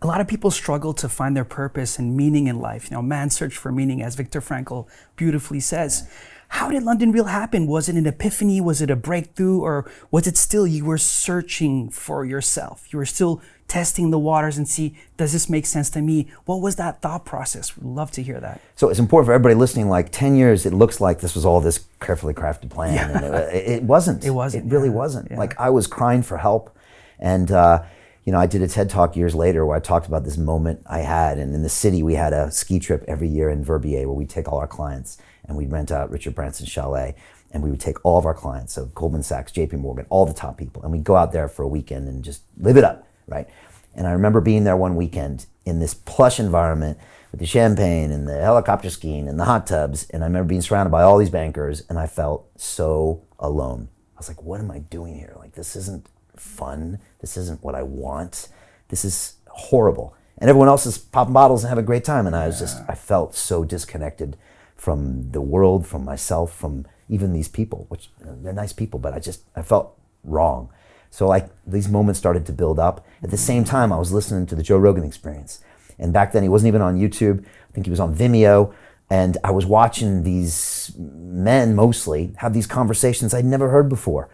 A lot of people struggle to find their purpose and meaning in life. Man's search for meaning, as Viktor Frankl beautifully says. How did London Real happen? Was it an epiphany? Was it a breakthrough? Or was it still you were searching for yourself? You were still testing the waters and see, does this make sense to me? What was that thought process? We'd love to hear that. So it's important for everybody listening, 10 years, it looks like this was all this carefully crafted plan. Yeah. And it wasn't. It wasn't. It really wasn't. Yeah. I was crying for help. And, I did a TED Talk years later where I talked about this moment I had. And in the city, we had a ski trip every year in Verbier where we'd take all our clients and we'd rent out Richard Branson's chalet. And we would take all of our clients, so Goldman Sachs, JP Morgan, all the top people. And we'd go out there for a weekend and just live it up, right? And I remember being there one weekend in this plush environment with the champagne and the helicopter skiing and the hot tubs. And I remember being surrounded by all these bankers and I felt so alone. I was like, what am I doing here? This isn't fun. This isn't what I want. This is horrible. And everyone else is popping bottles and having a great time. And I felt so disconnected from the world, from myself, from even these people, which they're nice people, but I felt wrong. So these moments started to build up. At the same time, I was listening to the Joe Rogan Experience. And back then he wasn't even on YouTube. I think he was on Vimeo. And I was watching these men mostly have these conversations I'd never heard before.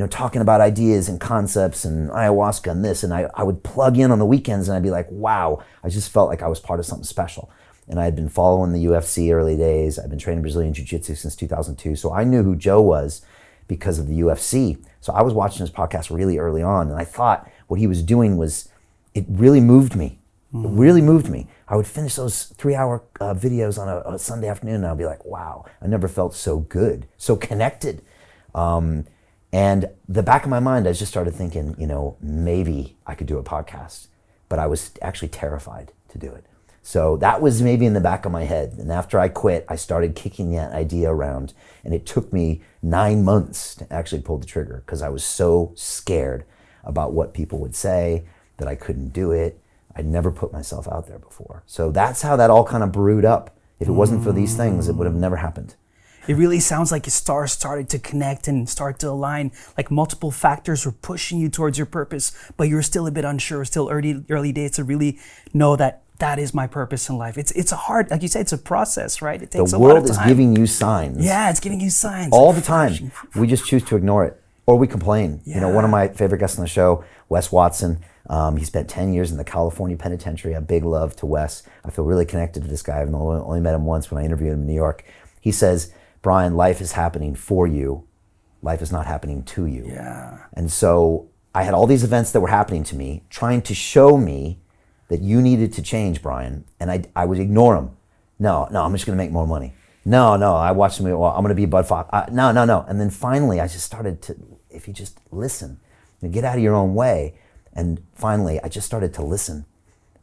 Talking about ideas and concepts and ayahuasca and this. And I would plug in on the weekends and I'd be like, wow, I just felt like I was part of something special. And I had been following the UFC early days. I'd been training Brazilian Jiu-Jitsu since 2002. So I knew who Joe was because of the UFC. So I was watching his podcast really early on. And I thought what he was doing it really moved me. It really moved me. I would finish those 3-hour videos on a Sunday afternoon and I'd be like, wow, I never felt so good, so connected. And the back of my mind, I just started thinking, maybe I could do a podcast, but I was actually terrified to do it. So that was maybe in the back of my head. And after I quit, I started kicking that idea around. And it took me 9 months to actually pull the trigger because I was so scared about what people would say, that I couldn't do it. I'd never put myself out there before. So that's how that all kind of brewed up. If it wasn't for these things, it would have never happened. It really sounds like your stars started to connect and start to align, like multiple factors were pushing you towards your purpose, but you're still a bit unsure, still early days to really know that is my purpose in life. It's a hard, like you said, it's a process, right? It takes a lot of time. The world is giving you signs. Yeah, it's giving you signs. All the time. We just choose to ignore it or we complain. Yeah. One of my favorite guests on the show, Wes Watson, he spent 10 years in the California penitentiary. A big love to Wes. I feel really connected to this guy. I've only met him once when I interviewed him in New York. He says, Brian, life is happening for you. Life is not happening to you. Yeah. And so I had all these events that were happening to me, trying to show me that you needed to change, Brian. And I would ignore them. No, I'm just going to make more money. No, I watched them. Well, I'm going to be Bud Fox. No. And then finally, I just started to, if you just listen, get out of your own way. And finally, I just started to listen.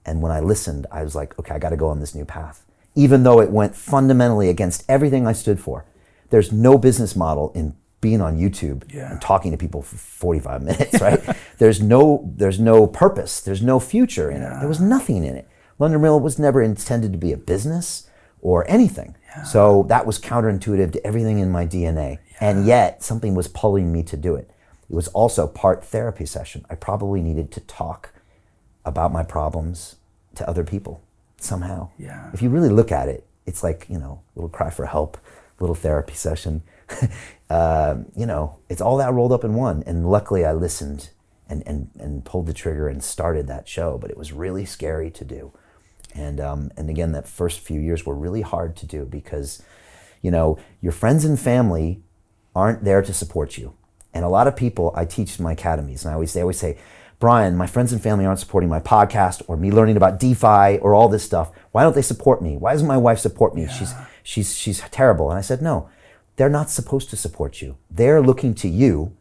And when I listened, I was like, okay, I got to go on this new path. Even though it went fundamentally against everything I stood for. There's no business model in being on YouTube and talking to people for 45 minutes, right? There's no purpose. There's no future in it. There was nothing in it. London Real was never intended to be a business or anything. Yeah. So that was counterintuitive to everything in my DNA. Yeah. And yet something was pulling me to do it. It was also part therapy session. I probably needed to talk about my problems to other people somehow. Yeah. If you really look at it, it's like, a little cry for help, little therapy session. It's all that rolled up in one. And luckily I listened and pulled the trigger and started that show, but it was really scary to do. And again, that first few years were really hard to do because, your friends and family aren't there to support you. And a lot of people, I teach in my academies, and they always say, Brian, my friends and family aren't supporting my podcast or me learning about DeFi or all this stuff. Why don't they support me? Why doesn't my wife support me? Yeah. She's terrible. And I said, no, they're not supposed to support you. They're looking to you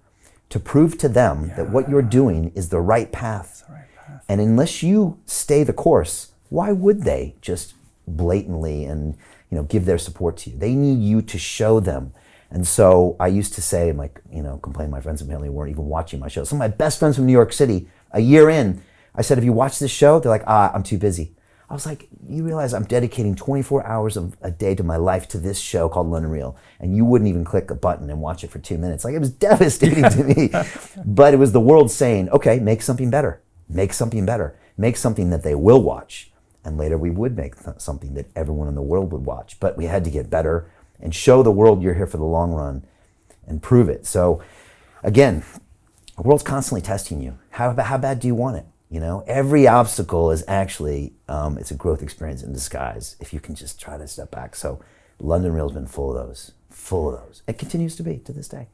to prove to them that what you're doing is the right path. And unless you stay the course, why would they just blatantly and give their support to you? They need you to show them. And so I used to say, complain my friends and family weren't even watching my show. Some of my best friends from New York City, a year in, I said, have you watched this show? They're like, I'm too busy. I was like, you realize I'm dedicating 24 hours of a day to my life to this show called London Real, and you wouldn't even click a button and watch it for 2 minutes. It was devastating to me. But it was the world saying, okay, make something better. Make something better. make something that they will watch. And later we would make something that everyone in the world would watch. But we had to get better and show the world you're here for the long run and prove it. So again, the world's constantly testing you. How bad do you want it? You know, every obstacle is actually, it's a growth experience in disguise if you can just try to step back. So London Real's been full of those. It continues to be to this day.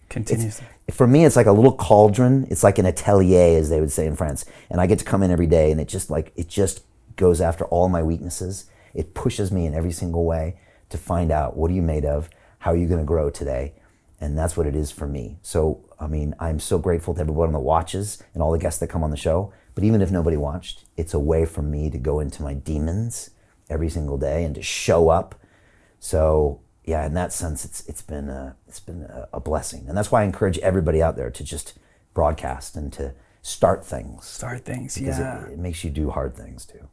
For me, it's like a little cauldron. It's like an atelier, as they would say in France. And I get to come in every day, and it just goes after all my weaknesses. It pushes me in every single way to find out, what are you made of? How are you going to grow today? And that's what it is for me. So, I mean, I'm so grateful to everyone that watches and all the guests that come on the show. But even if nobody watched, it's a way for me to go into my demons every single day and to show up. So yeah, in that sense, it's been a blessing. And that's why I encourage everybody out there to just broadcast and to start things. Because yeah. It makes you do hard things too.